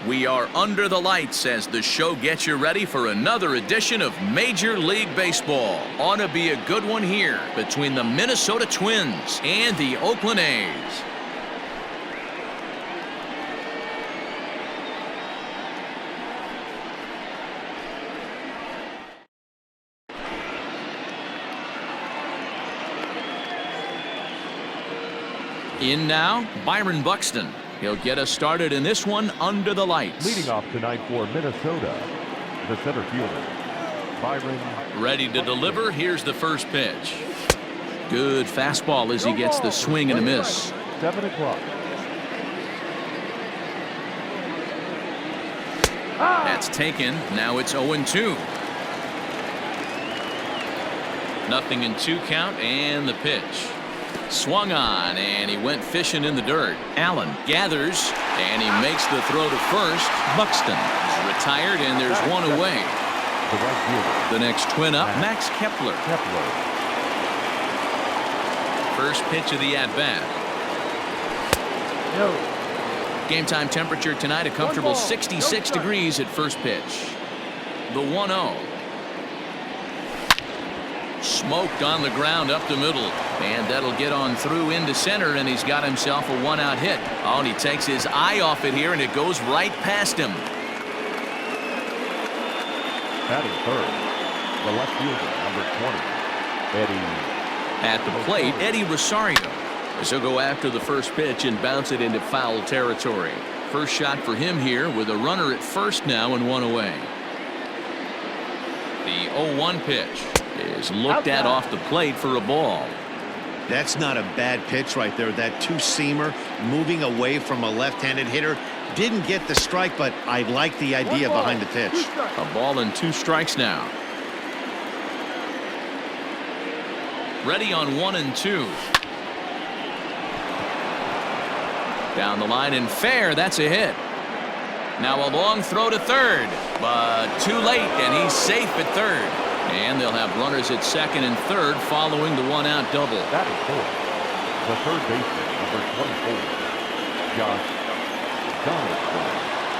We are under the lights as the show gets you ready for another edition of Major League Baseball. Ought to be a good one here between the Minnesota Twins and the Oakland A's. In now, Byron Buxton. He'll get us started in this one under the lights. Leading off tonight for Minnesota, the center fielder, Byron. Ready to deliver. Here's the first pitch. Good fastball as he gets the swing and a miss. 7 o'clock. That's taken. Now it's 0-2. Nothing in 2 count and the pitch. Swung on and he went fishing in the dirt. Allen gathers and he makes the throw to first. Buxton is retired and there's one away. The next twin up, Max Kepler. First pitch of the at-bat. Game time temperature tonight a comfortable 66 degrees at first pitch. The 1-0. Smoked on the ground up the middle, and that'll get on through into center, and he's got himself a 1-out hit. Oh, and he takes his eye off it here, and it goes right past him. Batting third, the left fielder, number 20, Eddie. At the plate, Eddie Rosario. As he'll go after the first pitch and bounce it into foul territory. First shot for him here with a runner at first now and one away. The 0-1 pitch is looked at off the plate for a ball. That's not a bad pitch right there. That two-seamer moving away from a left-handed hitter. Didn't get the strike, but I like the idea behind the pitch. A ball and 2 strikes now. Ready on 1 and 2. Down the line and fair. That's a hit. Now a long throw to third, but too late, and he's safe at third. And they'll have runners at second and third following the 1-out double. That is fourth. The third baseman, number 24, Josh Donaldson.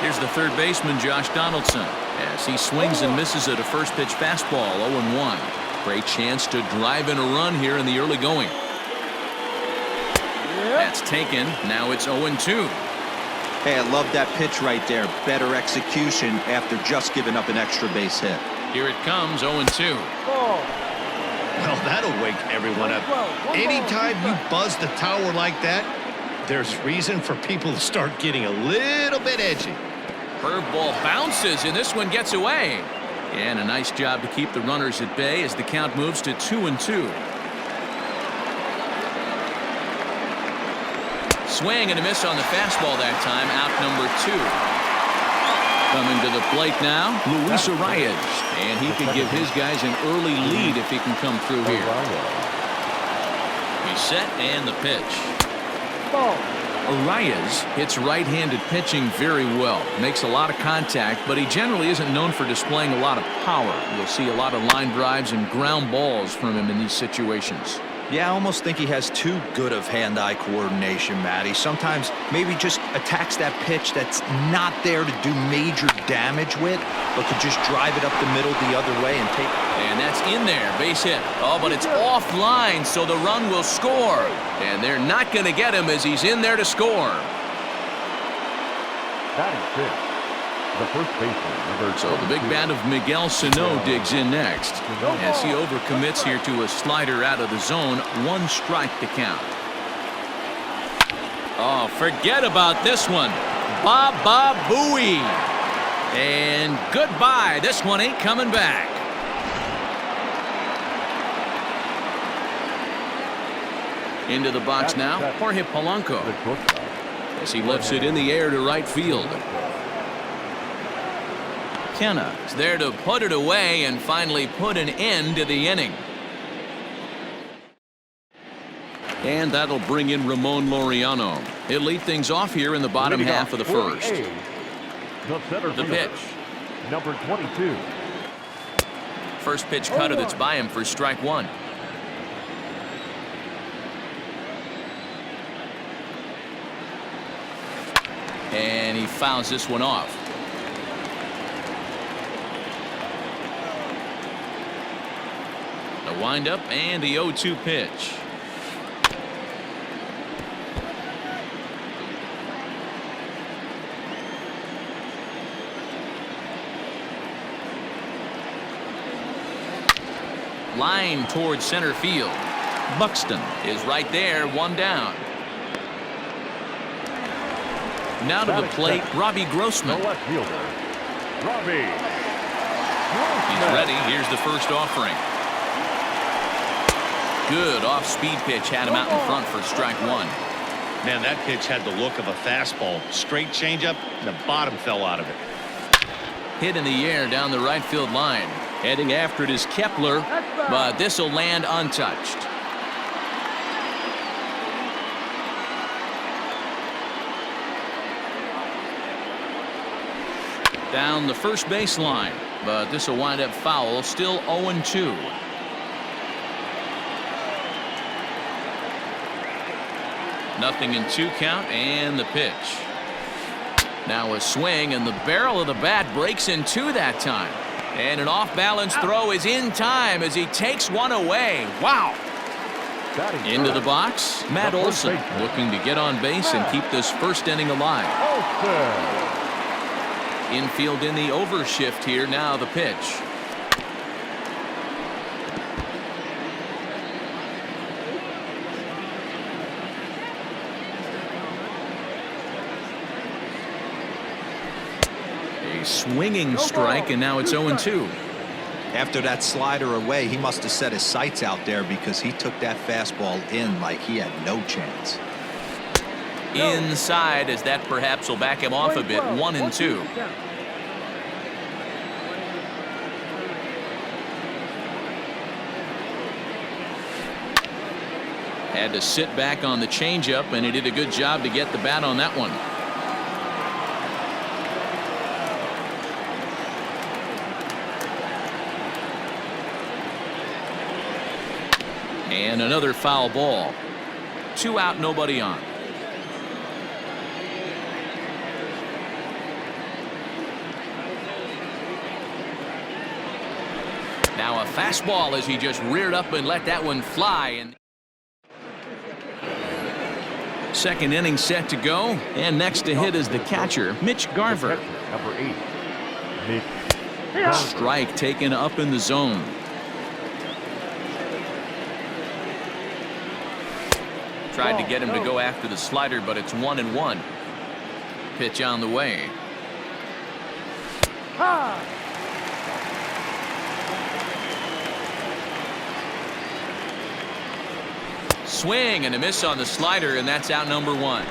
Here's the third baseman, Josh Donaldson, as he swings and misses at a first pitch fastball, 0-1. Great chance to drive in a run here in the early going. That's taken. Now it's 0-2. Hey, I love that pitch right there. Better execution after just giving up an extra base hit. Here it comes, 0-2. Well, that'll wake everyone up. Anytime you buzz the tower like that, there's reason for people to start getting a little bit edgy. Curveball bounces, and this one gets away. And a nice job to keep the runners at bay as the count moves to 2-2. Swing and a miss on the fastball that time, out number 2. Coming to the plate now, Luis Arias, and he could give his guys an early lead if he can come through here. He's set and the pitch. Arias hits right-handed pitching very well. Makes a lot of contact, but he generally isn't known for displaying a lot of power. You'll see a lot of line drives and ground balls from him in these situations. Yeah, I almost think he has too good of hand-eye coordination, Matty. Sometimes maybe just attacks that pitch that's not there to do major damage with, but could just drive it up the middle the other way and take it. And that's in there, base hit. Oh, but it's offline, so the run will score. And they're not going to get him as he's in there to score. Batting fifth, the first baseman, number 22. So the big bat of Miguel Sano digs in next as he overcommits here to a slider out of the zone. 1 strike to count. Oh, forget about this one. Baba Booey. And goodbye. This one ain't coming back. Into the box now, Jorge Polanco, as he lifts it in the air to right field. Kenna is there to put it away and finally put an end to the inning. And that'll bring in Ramon Laureano. He'll lead things off here in the bottom half of the first. The pitch. Number 22. First pitch cutter that's by him for strike 1. and he fouls this one off. The windup and the 0-2 pitch. Line towards center field. Buxton is right there, one down. Now to the plate, Robbie Grossman. The left fielder, Robbie. He's ready. Here's the first offering. Good off-speed pitch had him out in front for strike one. Man, that pitch had the look of a fastball. Straight changeup, and the bottom fell out of it. Hit in the air down the right field line. Heading after it is Kepler, but this will land untouched. Down the first baseline, but this will wind up foul. Still 0-2. Nothing in 2 count, and the pitch. Now a swing, and the barrel of the bat breaks in 2 that time. And an off-balance throw is in time as he takes one away. Wow. Into the box, Matt Olson looking to get on base and keep this first inning alive. Infield in the overshift here. Now the pitch. Swinging strike, and now it's 0-2. After that slider away, he must have set his sights out there because he took that fastball in like he had no chance. Inside, as that perhaps will back him off a bit. 1-2. Had to sit back on the changeup, and he did a good job to get the bat on that one. And another foul ball. 2 out, nobody on. Now a fastball as he just reared up and let that one fly. And second inning set to go. And next to hit is the catcher, Mitch Garver. Number 8, Mitch. Strike taken up in the zone. Tried to get him to go after the slider, but it's 1-1. Pitch on the way. Swing and a miss on the slider, and that's out number 1.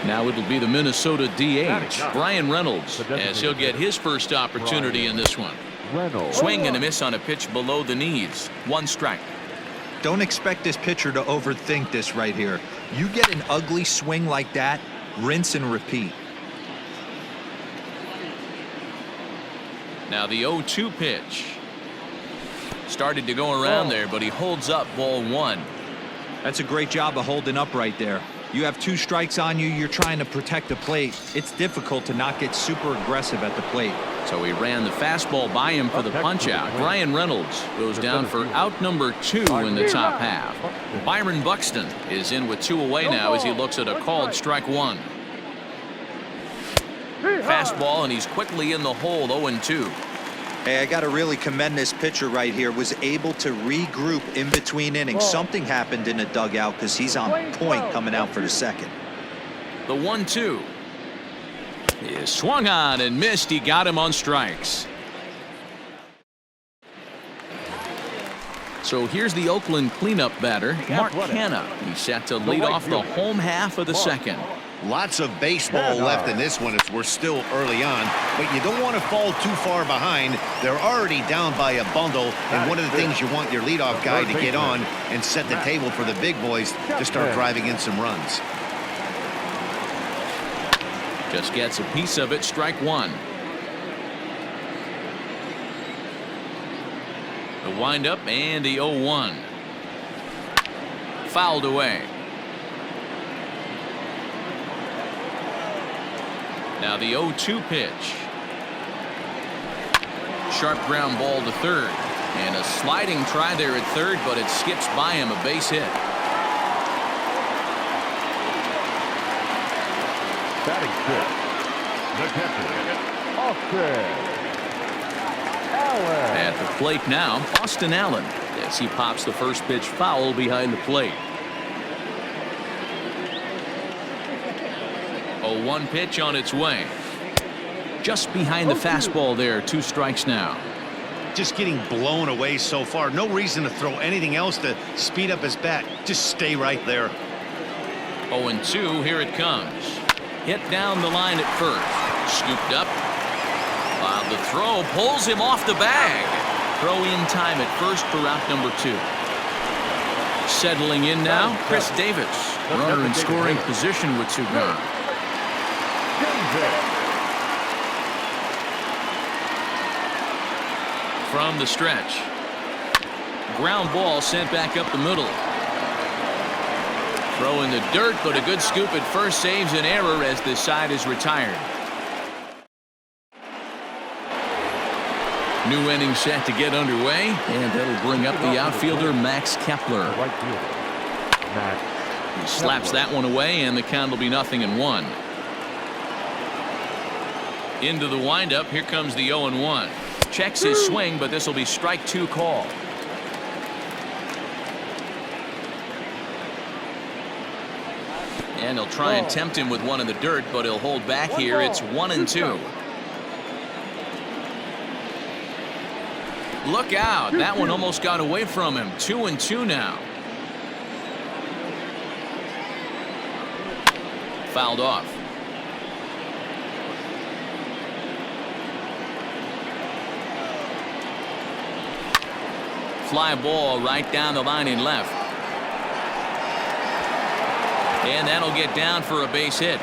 Now it'll be the Minnesota DH, Brian Reynolds, as he'll get his first opportunity in this one. Swing and a miss on a pitch below the knees. 1 strike. Don't expect this pitcher to overthink this right here. You get an ugly swing like that, rinse and repeat. Now the 0-2 pitch. Started to go around there, but he holds up, ball 1. That's a great job of holding up right there. You have 2 strikes on you. You're trying to protect the plate. It's difficult to not get super aggressive at the plate. So he ran the fastball by him for the punch out. Brian Reynolds goes down for out number 2 in the top half. Byron Buxton is in with 2 away now as he looks at a called strike 1. Fastball, and he's quickly in the hole. 0-2. Hey, I got to really commend this pitcher right here. Was able to regroup in between innings. Something happened in the dugout because he's on point coming out for the second. The 1-2 is swung on and missed. He got him on strikes. So here's the Oakland cleanup batter, Mark Canha. He's set to lead off the home half of the second. Lots of baseball left in this one as we're still early on, but you don't want to fall too far behind. They're already down by a bundle, and one of the things you want your leadoff guy to get on and set the table for the big boys to start driving in some runs. Just gets a piece of it. Strike 1. The windup and the 0-1. Fouled away. Now the 0-2 pitch. Sharp ground ball to third. And a sliding try there at third, but it skips by him, a base hit. Batting fifth, the catcher, Austin Allen. At the plate now, Austin Allen, as he pops the first pitch foul behind the plate. 0-1 pitch on its way. Just behind the fastball there, 2 strikes now. Just getting blown away so far. No reason to throw anything else to speed up his bat. Just stay right there. 0-2, here it comes. Hit down the line at first. Scooped up. While the throw pulls him off the bag. Throw in time at first for out number 2. Settling in now, Chris Davis. Runner in scoring position with 2 gone. From the stretch. Ground ball sent back up the middle. Throw in the dirt, but a good scoop at first saves an error as this side is retired. New inning set to get underway, and that'll bring up the outfielder Max Kepler. He slaps that one away, and the count will be 0-1. Into the windup, here comes the 0-1. Checks his swing, but this will be strike 2 call. And he'll try and tempt him with one in the dirt, but he'll hold back here. It's 1-2. Look out. That one almost got away from him. 2-2 now. Fouled off. Fly ball right down the line in left. And that'll get down for a base hit.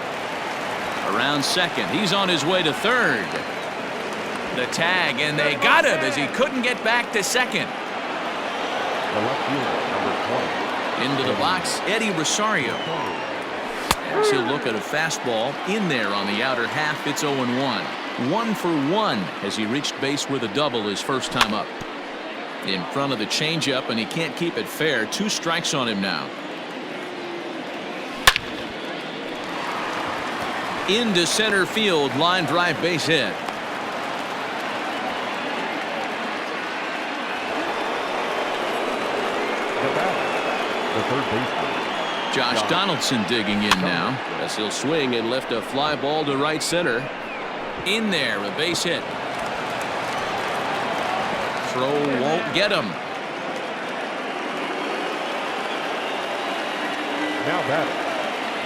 Around second. He's on his way to third. The tag, and they got him as he couldn't get back to second. The left fielder, number 20. Into the box, Eddie Rosario. As he'll look at a fastball in there on the outer half. It's 0-1. 1 for 1 as he reached base with a double his first time up. In front of the changeup, and he can't keep it fair. 2 strikes on him now. Into center field, line drive base hit. The third baseman, Josh Donaldson digging in now as he'll swing and lift a fly ball to right center. In there, a base hit. Throw won't get him. now batting,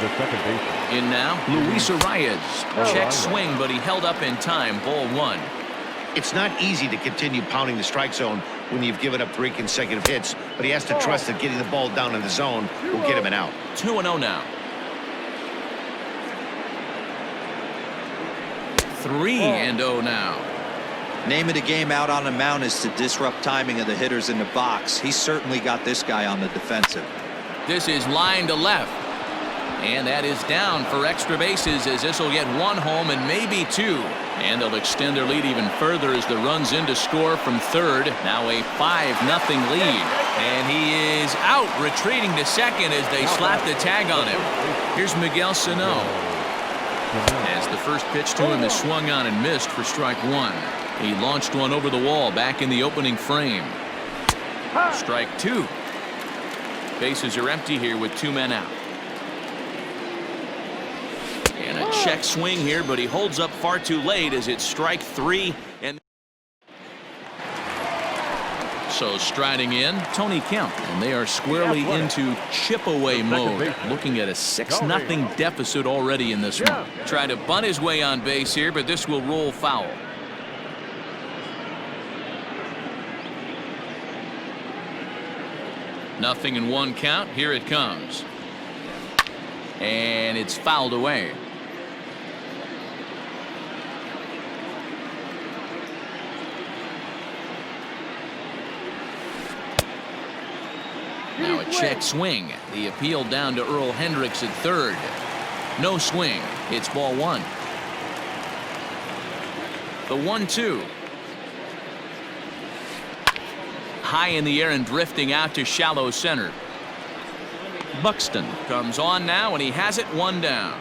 the second baseman. In now, Luis Arias. Check swing, but he held up in time. Ball 1. It's not easy to continue pounding the strike zone when you've given up 3 consecutive hits, but he has to trust that getting the ball down in the zone will get him an out. 2-0 now. 3-0 now. Name of the game out on the mound is to disrupt timing of the hitters in the box. He's certainly got this guy on the defensive. This is line to left. And that is down for extra bases as this will get 1 home and maybe 2. And they'll extend their lead even further as the runs in to score from third. Now a 5-0 lead. And he is out, retreating to second as they slap the tag on him. Here's Miguel Sano. As the first pitch to him is swung on and missed for strike 1. He launched one over the wall back in the opening frame. Strike 2. Bases are empty here with 2 men out. And a check swing here, but he holds up far too late as it's strike 3. And so striding in, Tony Kemp, and they are squarely into chip away mode, looking at a 6-0 deficit already in this one. Try to bunt his way on base here, but this will roll foul. Nothing in 1 count. Here it comes. And it's fouled away. Now a check swing. The appeal down to Earl Hendricks at third. No swing. It's ball 1. The 1-2. High in the air and drifting out to shallow center. Buxton comes on now, and he has it 1 down.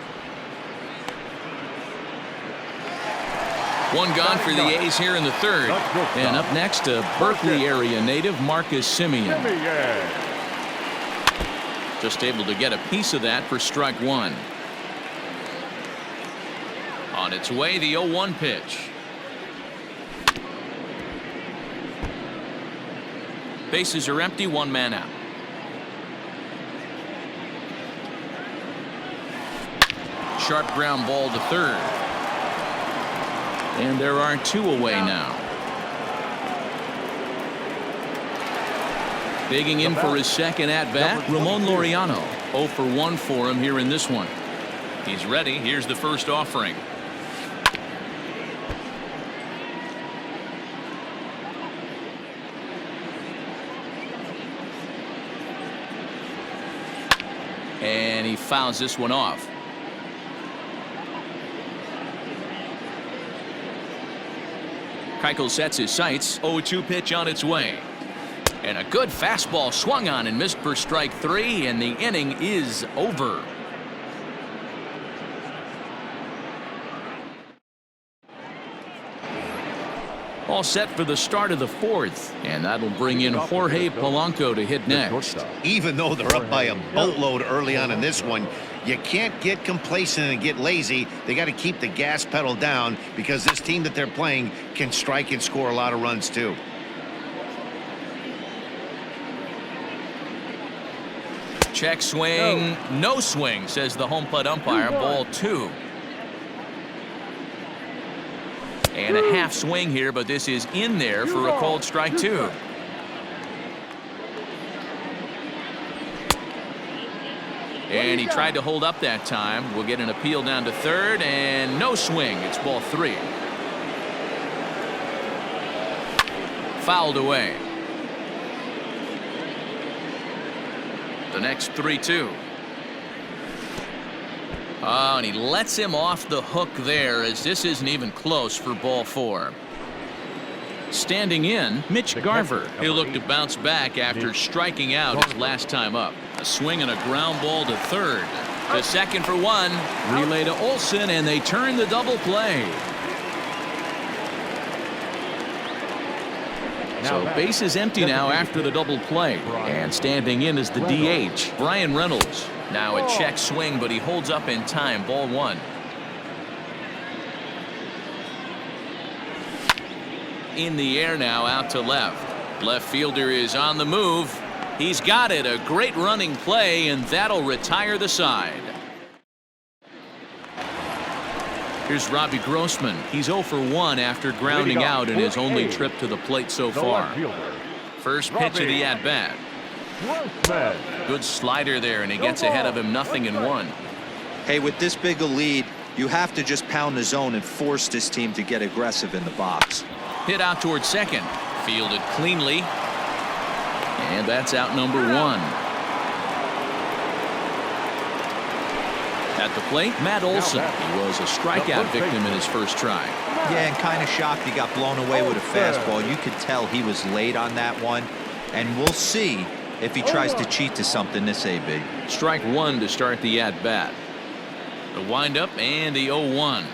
1 gone for the A's here in the 3rd. And up next, a Berkeley area native, Marcus Semien. Just able to get a piece of that for strike 1. On its way, the 0-1 pitch. Bases are empty, 1 man out. Sharp ground ball to 3rd. And there are 2 away now. Digging in for his second at-bat, Ramon Laureano. 0 for 1 for him here in this one. He's ready. Here's the first offering. And he fouls this one off. Keuchel sets his sights. 0-2 pitch on its way. And a good fastball swung on and missed for strike 3, and the inning is over. All set for the start of the 4th, and that'll bring in Jorge Polanco to hit next. Even though they're up by a boatload early on in this one, you can't get complacent and get lazy. They got to keep the gas pedal down because this team that they're playing can strike and score a lot of runs too. Check swing, no swing, says the home plate umpire. Ball 2. And a half swing here, but this is in there for a called strike 2. And he tried to hold up that time. We'll get an appeal down to 3rd, and no swing. It's ball 3. Fouled away. The next 3-2. Oh, and he lets him off the hook there, as this isn't even close for ball 4. Standing in, Mitch Garver. He'll look to bounce back after striking out his last time up. A swing and a ground ball to 3rd. To 2nd for 1. Relay to Olsen, and they turn the double play. So base is empty now after the double play. And standing in is the DH, Brian Reynolds. Now a check swing, but he holds up in time. Ball 1. In the air now, out to left. Left fielder is on the move. He's got it. A great running play, and that'll retire the side. Here's Robbie Grossman. He's 0 for 1 after grounding out in his only trip to the plate so far. First pitch of the at-bat. Good slider there, and he gets ahead of him, 0-1. Hey, with this big a lead, you have to just pound the zone and force this team to get aggressive in the box. Hit out towards 2nd. Fielded cleanly. And that's out number 1. At the plate, Matt Olson. He was a strikeout victim in his first try. Yeah, and kind of shocked he got blown away with a fastball. You could tell he was late on that one. And we'll see if he tries to cheat to something this AB. Strike 1 to start the at-bat. The windup and the 0-1.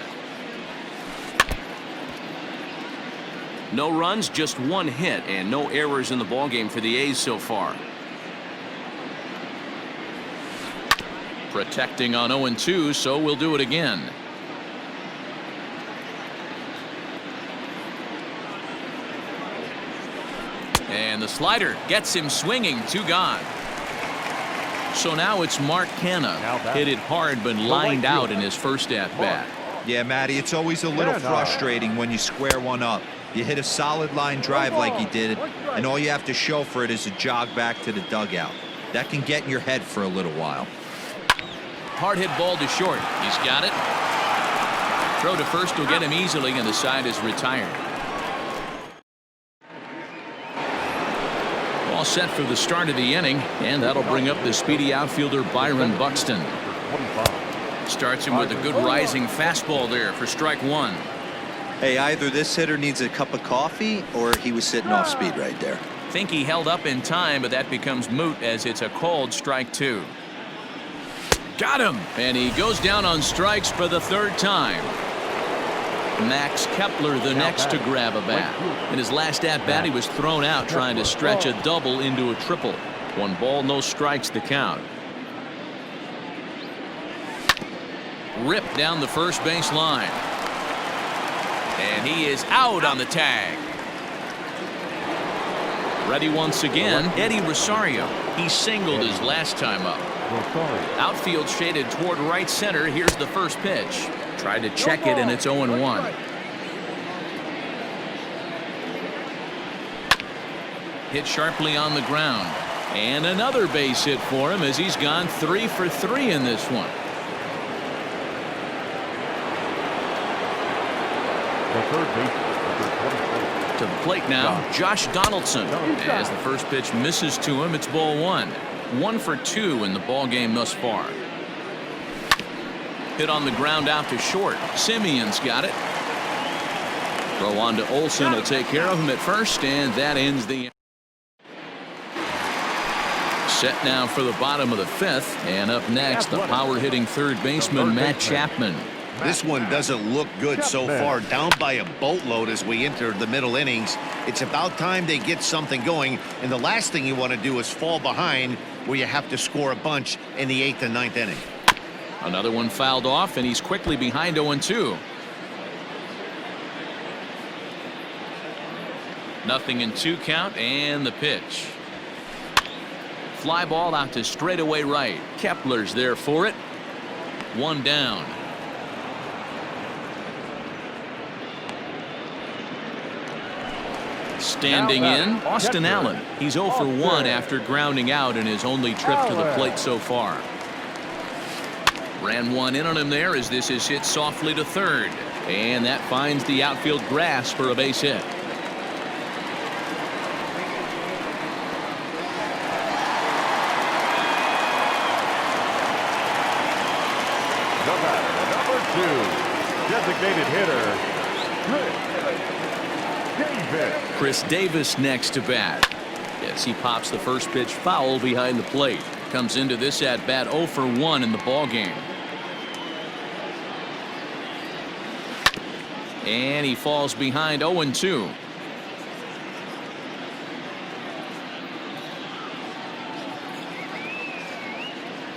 No runs, just 1 hit, and no errors in the ballgame for the A's so far. Protecting on 0-2, so we'll do it again. And the slider gets him swinging. 2 gone. So now it's Mark Canha. Hit it hard, but lined out in his first at-bat. Yeah, Matty, it's always a little frustrating when you square one up. You hit a solid line drive like he did, and all you have to show for it is a jog back to the dugout. That can get in your head for a little while. Hard hit ball to short. He's got it. Throw to first will get him easily, and the side is retired. All set for the start of the inning, and that'll bring up the speedy outfielder Byron Buxton. Starts him with a good rising fastball there for strike 1. Hey, either this hitter needs a cup of coffee or he was sitting off speed right there. Think he held up in time, but that becomes moot as it's a called strike 2. Got him, and he goes down on strikes for the 3rd time. Max Kepler the next to grab a bat. In his last at-bat, he was thrown out trying to stretch a double into a triple. 1 ball, no strikes the count. Ripped down the first base line. And he is out on the tag. Ready once again, Eddie Rosario. He singled his last time up. Outfield shaded toward right center. Here's the first pitch. Tried to check it, and it's 0-1. Hit sharply on the ground. And another base hit for him as he's gone 3 for 3 in this one. The third baseman, number 24. To the plate now, Josh Donaldson. As the first pitch misses to him, it's ball 1. 1 for 2 in the ball game thus far. Hit on the ground out to short. Simeon's got it. Throw on to Olsen will take care of him at first, and that ends the. Set now for the bottom of the 5th, and up next, the power-hitting third baseman Matt Chapman. This one doesn't look good so far. Down by a boatload as we enter the middle innings. It's about time they get something going, and the last thing you want to do is fall behind where you have to score a bunch in the 8th and 9th inning. Another one fouled off, and he's quickly behind 0-2. Nothing in 2 count, and the pitch. Fly ball out to straightaway right. Kepler's there for it. 1 down. Standing in, Austin Allen. He's 0 for 1 after grounding out in his only trip to the plate so far. Ran 1 in on him there as this is hit softly to third. And that finds the outfield grass for a base hit. The batter, number 2, designated hitter, Chris Davis next to bat. Yes, he pops the first pitch foul behind the plate. Comes into this at bat 0 for 1 in the ball game. And he falls behind 0-2.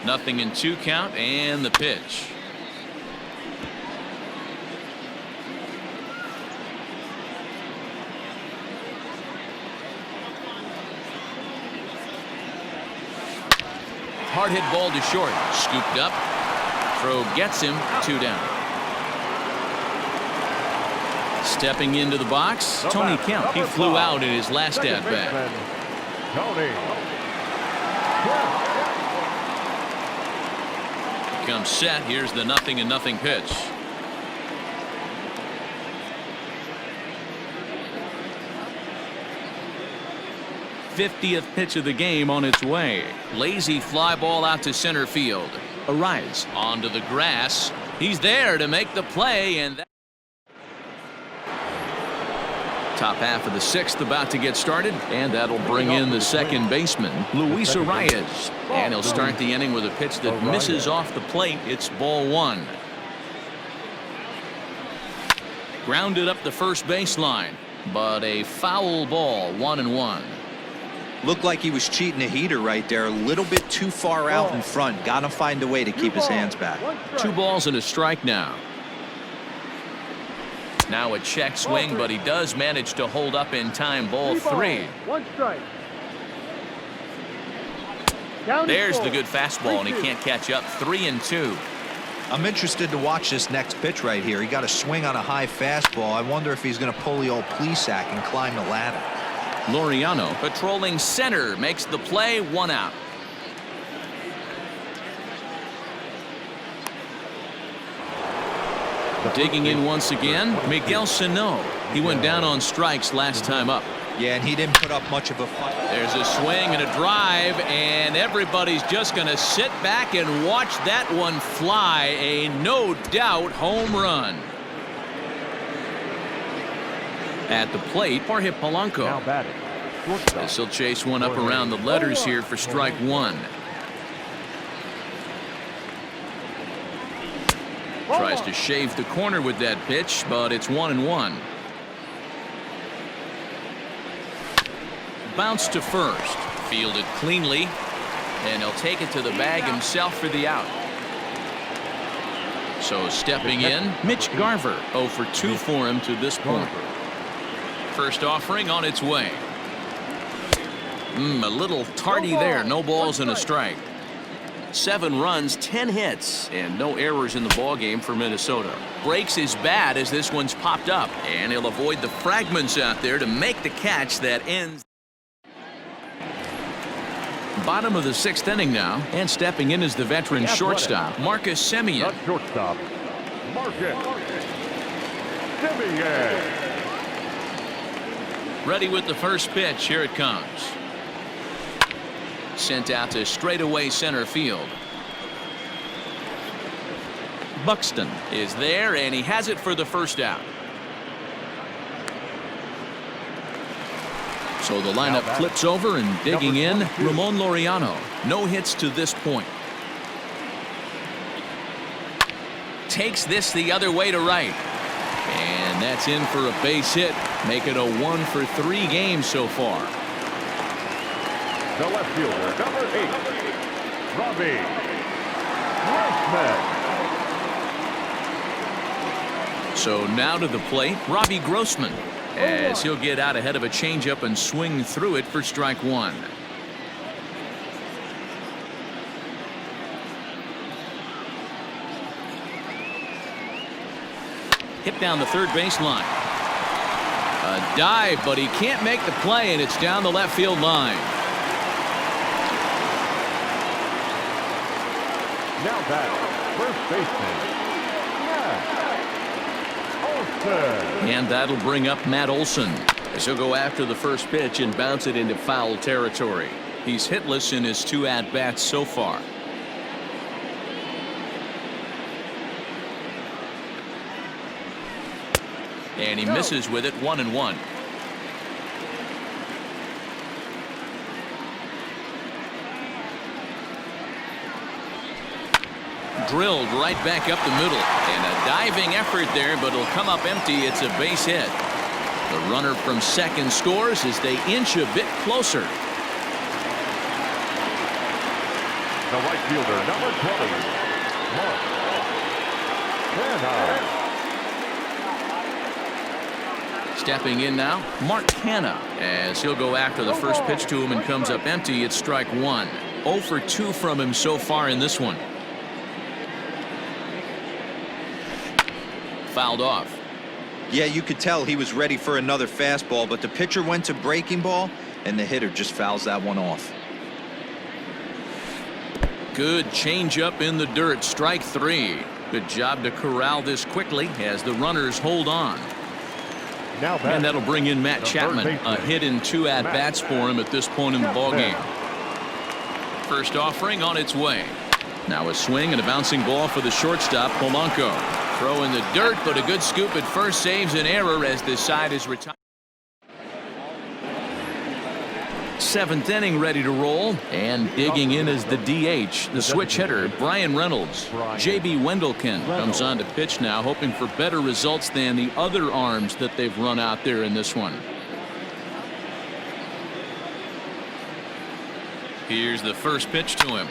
Nothing in 2 count, and the pitch. Hard hit ball to short. Scooped up. Throw gets him. 2 down. Stepping into the box, Tony Kemp. He flew out in his last at bat. Tony. Comes set. Here's the 0-0 pitch. '50th pitch of the game on its way. Lazy fly ball out to center field. Arise onto the grass. He's there to make the play, and that top half of the 6th about to get started, and that'll bring in the second baseman, Luis Arias. And he'll start the inning with a pitch that misses off the plate. It's ball 1. Grounded up the first baseline, but a foul ball. 1-1. Looked like he was cheating a heater right there. A little bit too far out in front. Got to find a way to keep his hands back. 2 balls and a strike now. Now a check swing, but he does manage to hold up in time. Ball 3. 1 strike. There's the good fastball, and he can't catch up. 3-2. I'm interested to watch this next pitch right here. He got a swing on a high fastball. I wonder if he's going to pull the old Plesac and climb the ladder. Laureano patrolling center makes the play. 1 out. Digging in once again, Miguel Sano. He went down on strikes last time up. Yeah, and he didn't put up much of a fight. There's a swing and a drive, and everybody's just going to sit back and watch that one fly. A no doubt home run. At the plate, Jorge Now Polanco. batting. Shortstop. As he'll chase one up around the letters here for strike one. Tries to shave the corner with that pitch, but it's 1-1. Bounce to first. Fielded cleanly. And he'll take it to the bag himself for the out. So stepping in, Mitch Garver. 0 for 2 for him to this point. First offering on its way. A little tardy there. No balls and a strike. 7 runs, 10 hits, and no errors in the ballgame for Minnesota. Breaks his bat as this one's popped up, and he'll avoid the fragments out there to make the catch that ends. Bottom of the 6th inning now, and stepping in is the veteran shortstop, Marcus Semien. The shortstop, Marcus Semien. Ready with the first pitch. Here it comes. Sent out to straightaway center field. Buxton is there, and he has it for the first out. So the lineup flips over, and digging in, Ramon Laureano. No hits to this point. Takes this the other way to right. And that's in for a base hit. Make it a 1 for 3 games so far. The left fielder, number 8, Robbie Grossman. So now to the plate, Robbie Grossman, as he'll get out ahead of a changeup and swing through it for strike one. Hit down the third baseline. A dive, but he can't make the play, and it's down the left field line. Now back, first baseman, Matt Olson. And that'll bring up Matt Olson, as he'll go after the first pitch and bounce it into foul territory. He's hitless in his 2 at-bats so far. And he misses with it, 1-1. Drilled right back up the middle, and a diving effort there, but it'll come up empty. It's a base hit. The runner from second scores as they inch a bit closer. The right fielder, number 20, Mark Canha. Stepping in now, Mark Canha, as he'll go after the first pitch to him and comes up empty. It's strike one. 0 for 2 from him so far in this one. Fouled off. Yeah, you could tell he was ready for another fastball, but the pitcher went to breaking ball, and the hitter just fouls that one off. Good changeup in the dirt. Strike 3. Good job to corral this quickly as the runners hold on. Now back, And that'll bring in Matt the Chapman. third baseman, A hit in 2 at-bats for him at this point in the ballgame. First offering on its way. Now a swing and a bouncing ball for the shortstop, Polanco. Throw in the dirt, but a good scoop at first saves an error as this side is retired. 7th inning ready to roll, and digging in is the DH, the switch hitter, Brian Reynolds. J.B. Wendelken comes on to pitch now, hoping for better results than the other arms that they've run out there in this one. Here's the first pitch to him.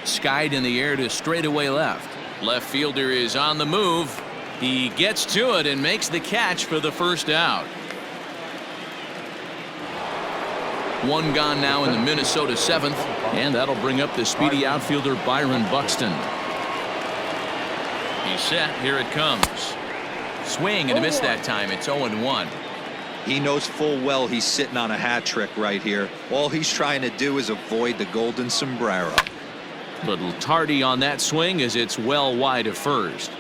Skied in the air to straightaway left. Left fielder is on the move. He gets to it and makes the catch for the first out. 1 gone now in the Minnesota 7th, and that'll bring up the speedy outfielder Byron Buxton. He's set. Here it comes. Swing and a miss that time. It's 0-1. He knows full well he's sitting on a hat trick right here. All he's trying to do is avoid the golden sombrero. Little tardy on that swing as it's well wide of first.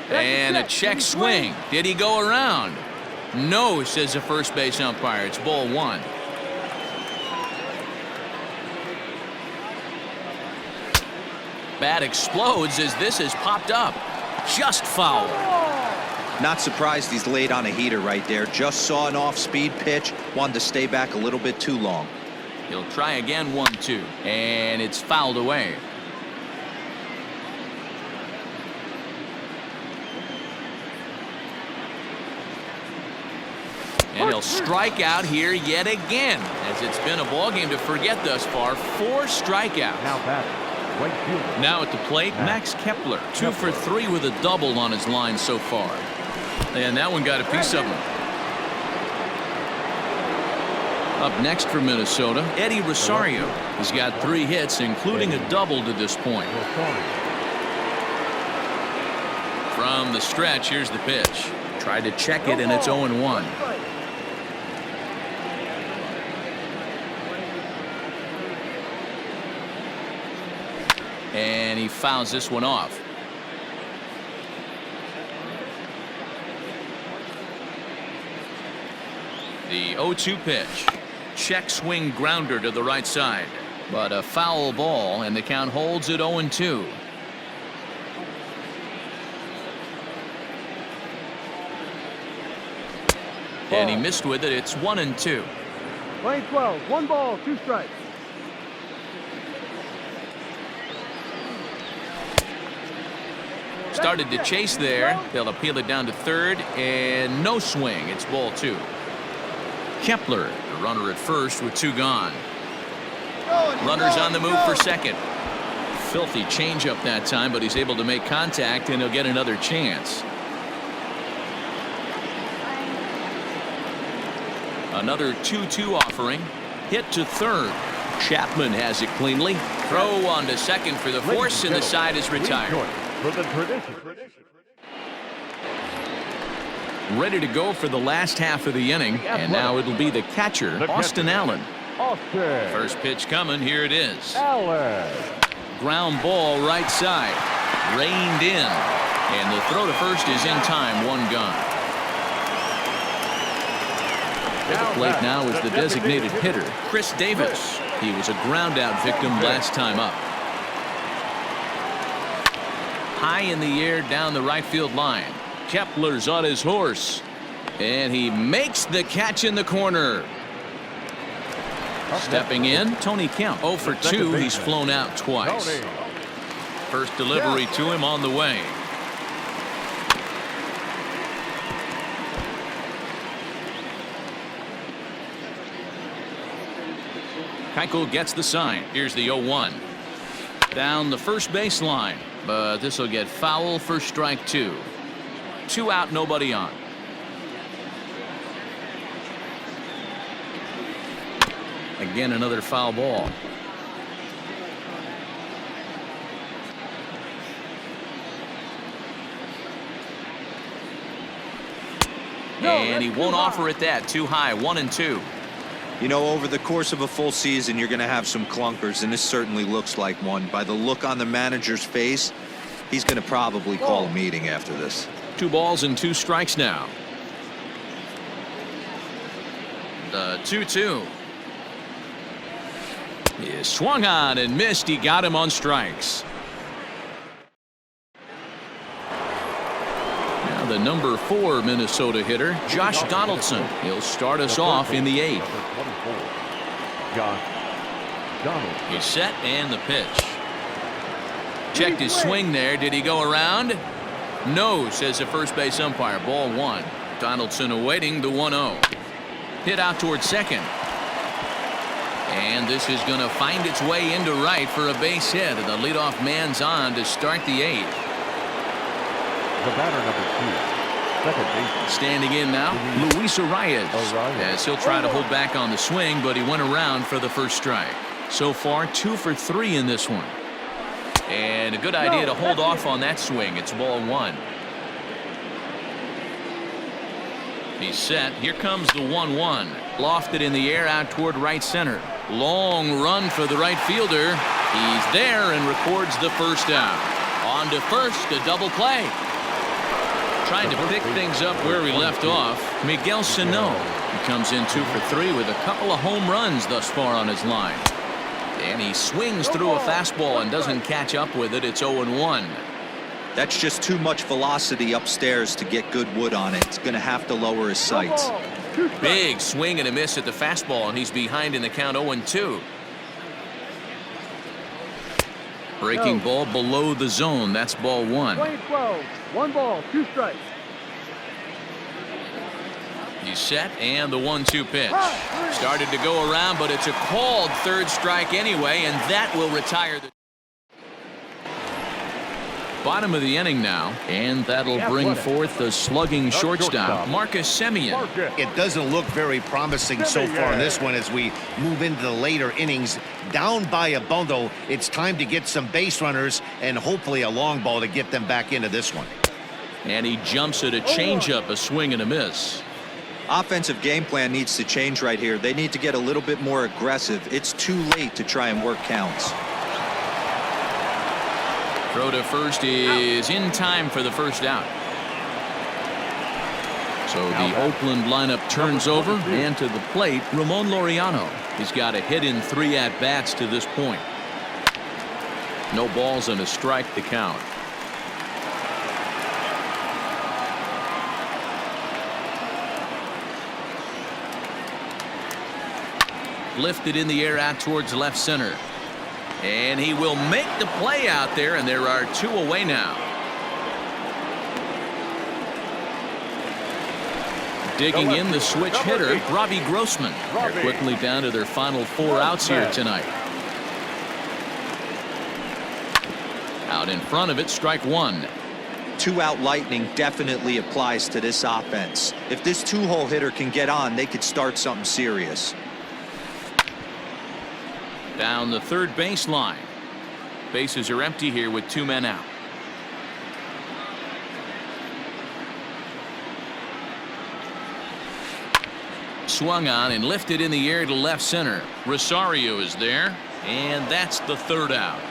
And a check swing. Did he go around? No, says the first base umpire. It's ball 1. bat explodes as this is popped up. Just foul. Not surprised he's laid on a heater right there. Just saw an off-speed pitch. Wanted to stay back a little bit too long. He'll try again, 1-2, and it's fouled away. And he'll strike out here yet again, as it's been a ball game to forget thus far. 4 strikeouts. Now batting, right fielder. Now at the plate, Max Kepler, 2 for 3 with a double on his line so far. And that one got a piece of him. Up next for Minnesota, Eddie Rosario. He's got 3 hits, including a double to this point. From the stretch, here's the pitch. Tried to check it, and it's 0-1. And he fouls this one off. The 0-2 pitch. Check swing grounder to the right side. But a foul ball, and the count holds at 0-2. And he missed with it. It's 1-2. Lane 12, 1 ball, 2 strikes. Started to chase there. They'll appeal it down to third, and no swing. It's ball 2. Kepler, the runner at first with 2 gone. Runners on the move for second. Filthy changeup that time, but he's able to make contact, and he'll get another chance. Another 2-2 offering. Hit to third. Chapman has it cleanly. Throw on to second for the force, and the side is retired. For the tradition. Ready to go for the last half of the inning, and now it'll be the catcher, Austin Allen. Austin First pitch coming. Here it is. Allen. Ground ball right side. Reined in. And the throw to first is in time. 1 gone. At the plate now is the designated hitter, Chris Davis. He was a ground out victim last time up. High in the air down the right field line. Kepler's on his horse. And he makes the catch in the corner. Stepping in, Tony Kemp. 0 for 2. He's flown out twice. First delivery to him on the way. Keuchel gets the sign. Here's the 0-1. Down the first baseline, but this will get foul for strike 2. 2 out, nobody on. Again, another foul ball. And he won't offer it that. Too high. 1-2. You know, over the course of a full season, you're going to have some clunkers, and this certainly looks like one. By the look on the manager's face, he's going to probably call a meeting after this. 2 balls and 2 strikes now. The 2-2. He swung on and missed. He got him on strikes. Now the number 4 Minnesota hitter, Josh Donaldson. He'll start us off in the 8th. Josh Donaldson. He's set and the pitch. Checked his swing there. Did he go around? No, says the first base umpire. Ball 1. Donaldson awaiting the 1-0. Hit out towards second. And this is going to find its way into right for a base hit. And the leadoff man's on to start the 8th. The batter, number 2, second baseman. Standing in now, Luis Arias. As he'll try to hold back on the swing, but he went around for the first strike. So far, 2 for 3 in this one. And a good idea to hold off on that swing. It's ball 1. He's set. Here comes the 1-1. Lofted in the air out toward right center. Long run for the right fielder. He's there and records the first out. On to first, a double play. Trying to pick things up where we left off, Miguel Sano. He comes in 2 for 3 with a couple of home runs thus far on his line. And he swings through a fastball and doesn't catch up with it. It's 0-1. That's just too much velocity upstairs to get good wood on it. It's going to have to lower his sights. Big swing and a miss at the fastball, and he's behind in the count 0-2. Breaking ball below the zone. That's ball 1. 20-12. 1 ball, 2 strikes. He's set, and the 1-2 pitch. Started to go around, but it's a called third strike anyway, and that will retire the bottom of the inning now, and that'll bring forth the slugging shortstop, Marcus Semien. It doesn't look very promising so far in this one as we move into the later innings. Down by a bundle, it's time to get some base runners and hopefully a long ball to get them back into this one. And he jumps at a changeup, a swing and a miss. Offensive game plan needs to change right here. They need to get a little bit more aggressive. It's too late to try and work counts. Throw to first is in time for the first out. So the Oakland lineup turns over, and to the plate, Ramon Laureano. He's got a hit in 3 at-bats to this point. No balls and a strike to count. Lifted in the air out towards left center. And he will make the play out there, and there are 2 away now. Digging in the switch hitter, Robbie Grossman. They're quickly down to their final 4 outs here tonight. Out in front of it, strike 1. 2-out lightning definitely applies to this offense. If this 2-hole hitter can get on, they could start something serious. Down the third baseline. Bases are empty here with 2 men out. Swung on and lifted in the air to left center. Rosario is there, and that's the 3rd out.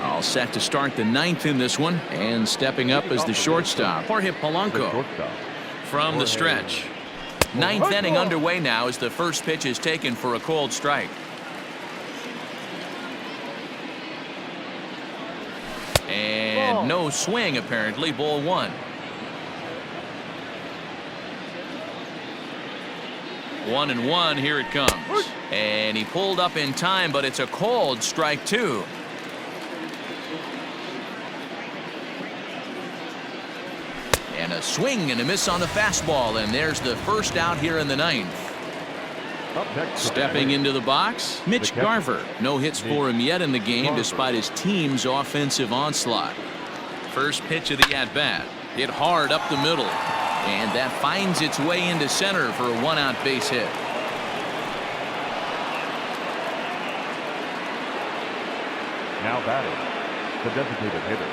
All set to start the 9th in this one, and stepping up as the shortstop, Jorge Polanco from the stretch. 9th inning underway now as the first pitch is taken for a called strike. And no swing apparently, ball 1. 1-1, here it comes. And he pulled up in time, but it's a called strike 2. And a swing and a miss on the fastball, and there's the first out here in the 9th. Stepping into the box, Mitch Garver. No hits for him yet in the game despite his team's offensive onslaught. First pitch of the at-bat. Hit hard up the middle, and that finds its way into center for a 1-out base hit. Now batting, the designated hitter,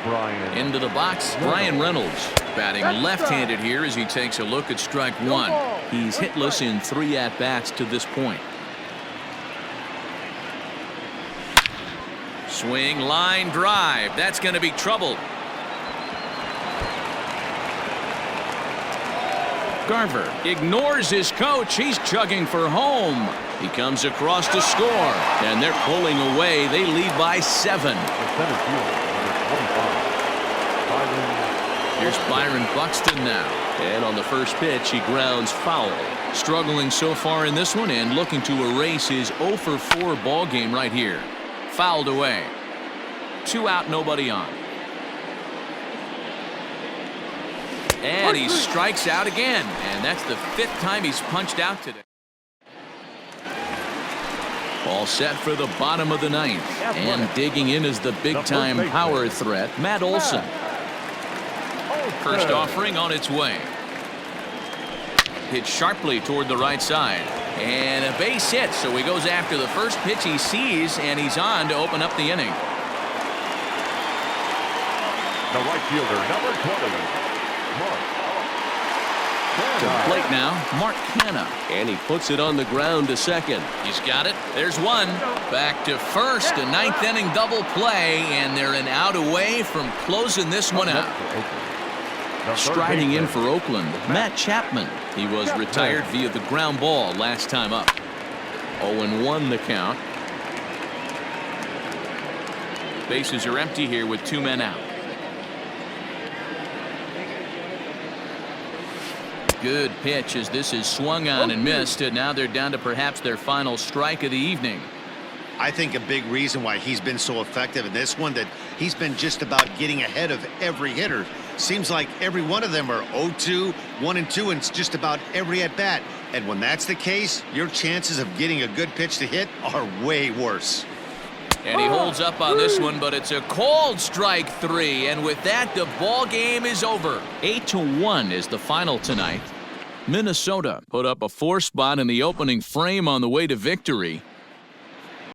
Brian. Into the box, Brian Reynolds. Batting left-handed here as he takes a look at strike 1. He's hitless in 3 at-bats to this point. Swing, line drive. That's going to be trouble. Garver ignores his coach. He's chugging for home. He comes across to score, and they're pulling away. They lead by 7. Here's Byron Buxton now, and on the first pitch he grounds foul. Struggling so far in this one and looking to erase his 0-for-4 ball game right here. Fouled away. 2 out, nobody on. And he strikes out again, and that's the 5th time he's punched out today. All set for the bottom of the 9th, and digging in is the big-time power threat, Matt Olson. First offering on its way. Hit sharply toward the right side, and a base hit, so he goes after the first pitch he sees, and he's on to open up the inning. The right fielder, number 20, Mark. To the plate now, Mark Canha, and he puts it on the ground to second. He's got it. There's one. Back to first, a 9th inning double play, and they're an out away from closing this one out. The third Striding in baseman, for Oakland, Matt Chapman. He was retired via the ground ball last time up. 0-1 the count. Bases are empty here with 2 men out. Good pitch as this is swung on and missed, and now they're down to perhaps their final strike of the evening. I think a big reason why he's been so effective in this one, that he's been just about getting ahead of every hitter. Seems like every one of them are 0-2, 1-2, and it's just about every at bat. And when that's the case, your chances of getting a good pitch to hit are way worse. And he holds up on this one, but it's a cold strike 3, and with that, the ball game is over. 8-1 is the final tonight. Minnesota put up a 4 spot in the opening frame on the way to victory.